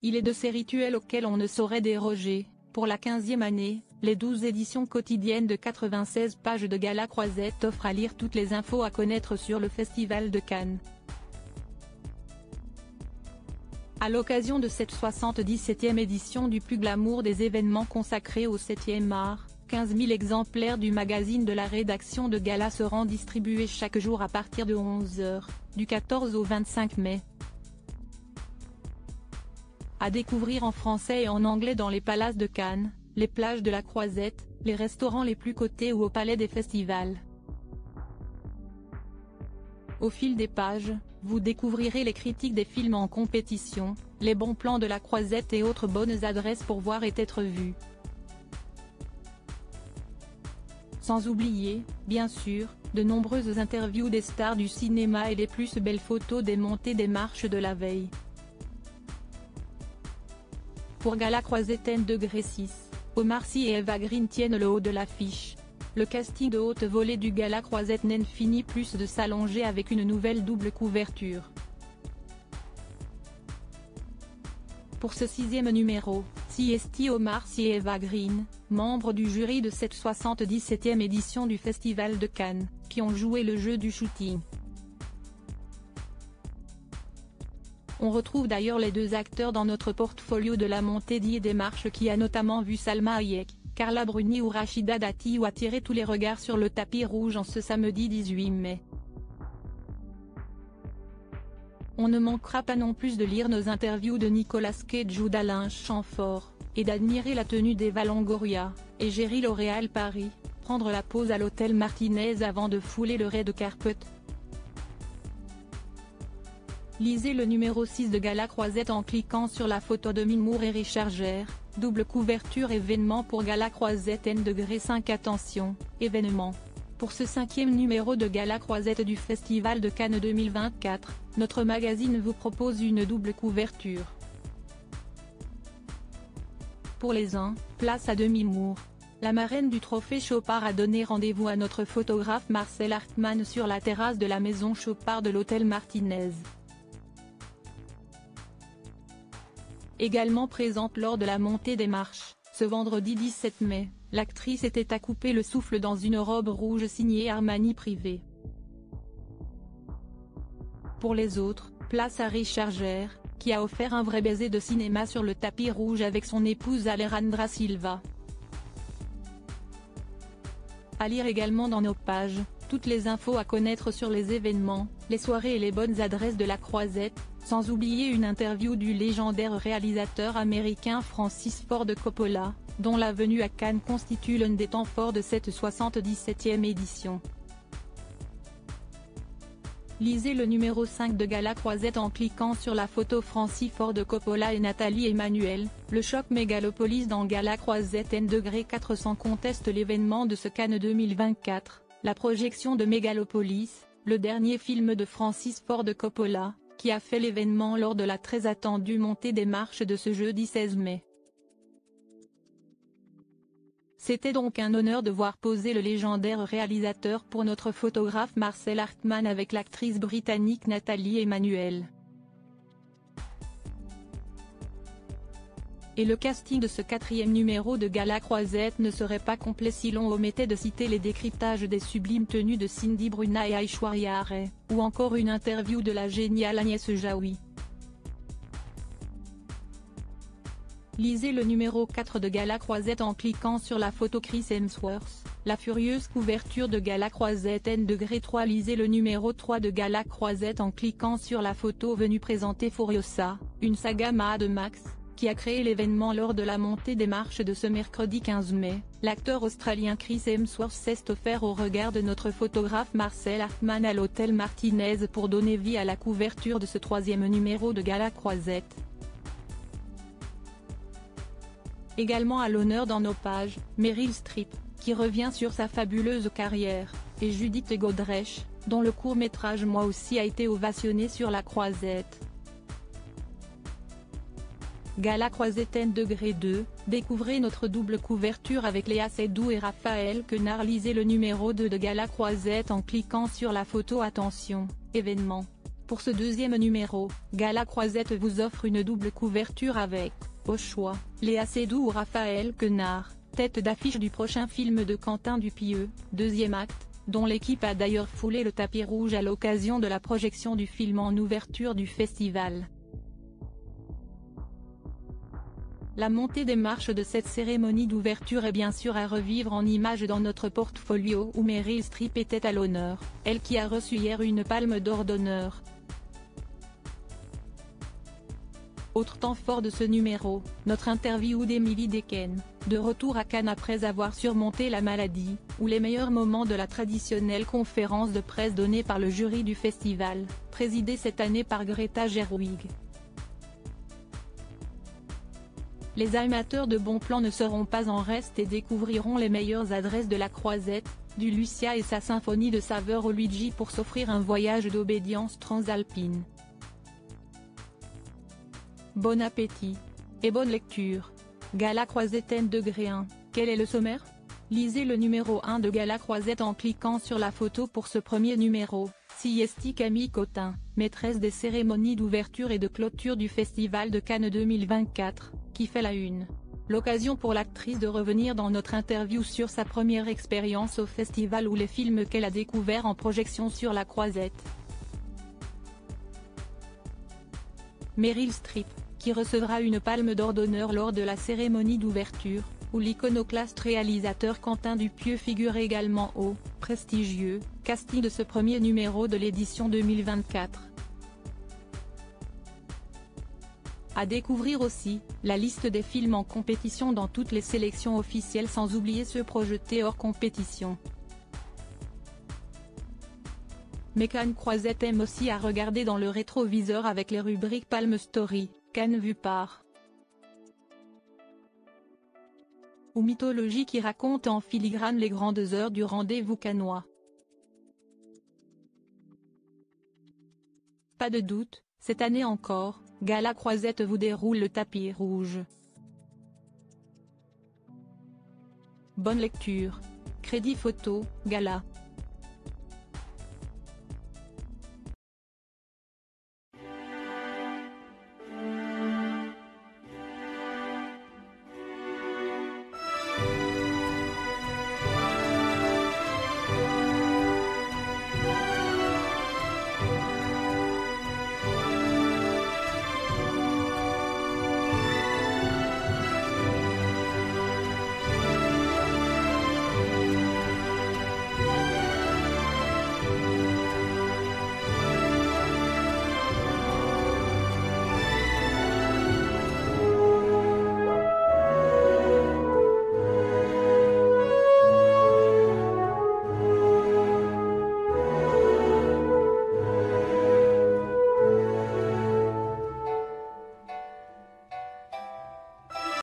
Il est de ces rituels auxquels on ne saurait déroger. Pour la 15e année, les 12 éditions quotidiennes de 96 pages de Gala Croisette offrent à lire toutes les infos à connaître sur le Festival de Cannes. À l'occasion de cette 77e édition du plus glamour des événements consacrés au 7e art, 15 000 exemplaires du magazine de la rédaction de Gala seront distribués chaque jour à partir de 11 h, du 14 au 25 mai. À découvrir en français et en anglais dans les palaces de Cannes, les plages de la Croisette, les restaurants les plus cotés ou au palais des festivals. Au fil des pages, vous découvrirez les critiques des films en compétition, les bons plans de la Croisette et autres bonnes adresses pour voir et être vus. Sans oublier, bien sûr, de nombreuses interviews des stars du cinéma et les plus belles photos des montées des marches de la veille. Pour Gala Croisette N°6, Omar Sy et Eva Green tiennent le haut de l'affiche. Le casting de haute volée du Gala Croisette n'en finit plus de s'allonger avec une nouvelle double couverture. Pour ce 6e numéro, CST Omar Sy et Eva Green, membres du jury de cette 77e édition du Festival de Cannes, qui ont joué le jeu du shooting. On retrouve d'ailleurs les deux acteurs dans notre portfolio de la montée des marches qui a notamment vu Salma Hayek, Carla Bruni ou Rachida Dati ou attirer tous les regards sur le tapis rouge en ce samedi 18 mai. On ne manquera pas non plus de lire nos interviews de Nicolas Cage ou d'Alain Chamfort, et d'admirer la tenue d'Eva Longoria, et Géry L'Oréal Paris, prendre la pause à l'hôtel Martinez avant de fouler le red carpet. Lisez le numéro 6 de Gala Croisette en cliquant sur la photo de Moore et Richard Gere, double couverture événement pour Gala Croisette N°5. Attention, événement. Pour ce 5e numéro de Gala Croisette du Festival de Cannes 2024, notre magazine vous propose une double couverture. Pour les uns, place à Demi Moore. La marraine du trophée Chopard a donné rendez-vous à notre photographe Marcel Hartmann sur la terrasse de la maison Chopard de l'hôtel Martinez. Également présente lors de la montée des marches, ce vendredi 17 mai, l'actrice était à couper le souffle dans une robe rouge signée Armani Privé. Pour les autres, place à Richard Gere, qui a offert un vrai baiser de cinéma sur le tapis rouge avec son épouse Alejandra Silva. À lire également dans nos pages, toutes les infos à connaître sur les événements, les soirées et les bonnes adresses de la Croisette, sans oublier une interview du légendaire réalisateur américain Francis Ford Coppola, dont la venue à Cannes constitue l'un des temps forts de cette 77e édition. Lisez le numéro 5 de Gala Croisette en cliquant sur la photo Francis Ford Coppola et Nathalie Emmanuel. Le choc Mégalopolis dans Gala Croisette N°400 conteste l'événement de ce Cannes 2024, la projection de Mégalopolis, le dernier film de Francis Ford Coppola, qui a fait l'événement lors de la très attendue montée des marches de ce jeudi 16 mai. C'était donc un honneur de voir poser le légendaire réalisateur pour notre photographe Marcel Hartmann avec l'actrice britannique Nathalie Emmanuel. Et le casting de ce 4e numéro de Gala Croisette ne serait pas complet si l'on omettait de citer les décryptages des sublimes tenues de Cindy Bruna et Aishwarya Rai, ou encore une interview de la géniale Agnès Jaoui. Lisez le numéro 4 de Gala Croisette en cliquant sur la photo Chris Hemsworth, la furieuse couverture de Gala Croisette N°3. Lisez le numéro 3 de Gala Croisette en cliquant sur la photo venue présenter Furiosa, une saga Mad Max, qui a créé l'événement lors de la montée des marches de ce mercredi 15 mai. L'acteur australien Chris Hemsworth s'est offert au regard de notre photographe Marcel Hartmann à l'hôtel Martinez pour donner vie à la couverture de ce 3e numéro de Gala Croisette. Également à l'honneur dans nos pages, Meryl Streep, qui revient sur sa fabuleuse carrière, et Judith Godrèche, dont le court-métrage Moi aussi a été ovationné sur la Croisette. Gala Croisette N°2, découvrez notre double couverture avec Léa Seydoux et Raphaël Quenard. Lisez le numéro 2 de Gala Croisette en cliquant sur la photo Attention, événement. Pour ce deuxième numéro, Gala Croisette vous offre une double couverture avec, au choix, Léa Seydoux ou Raphaël Quenard, tête d'affiche du prochain film de Quentin Dupieux, deuxième acte, dont l'équipe a d'ailleurs foulé le tapis rouge à l'occasion de la projection du film en ouverture du festival. La montée des marches de cette cérémonie d'ouverture est bien sûr à revivre en images dans notre portfolio où Meryl Streep était à l'honneur, elle qui a reçu hier une palme d'or d'honneur. Autre temps fort de ce numéro, notre interview d'Emily Dequesne, de retour à Cannes après avoir surmonté la maladie, ou les meilleurs moments de la traditionnelle conférence de presse donnée par le jury du festival, présidée cette année par Greta Gerwig. Les amateurs de bons plans ne seront pas en reste et découvriront les meilleures adresses de la Croisette, du Lucia et sa symphonie de saveurs au Luigi pour s'offrir un voyage d'obédience transalpine. Bon appétit et bonne lecture. Gala Croisette N°1, quel est le sommaire? Lisez le numéro 1 de Gala Croisette en cliquant sur la photo pour ce premier numéro. Siesti Camille Cotin, maîtresse des cérémonies d'ouverture et de clôture du Festival de Cannes 2024, qui fait la une. L'occasion pour l'actrice de revenir dans notre interview sur sa première expérience au festival ou les films qu'elle a découverts en projection sur la Croisette. Meryl Streep, qui recevra une palme d'or d'honneur lors de la cérémonie d'ouverture, où l'iconoclaste réalisateur Quentin Dupieux figure également au prestigieux casting de ce premier numéro de l'édition 2024. À découvrir aussi, la liste des films en compétition dans toutes les sélections officielles sans oublier ceux projetés hors compétition. Mais Cannes Croisette aime aussi à regarder dans le rétroviseur avec les rubriques Palme Story, Cannes vue par ou Mythologie qui raconte en filigrane les grandes heures du rendez-vous cannois. Pas de doute, cette année encore, Gala Croisette vous déroule le tapis rouge. Bonne lecture. Crédit photo, Gala.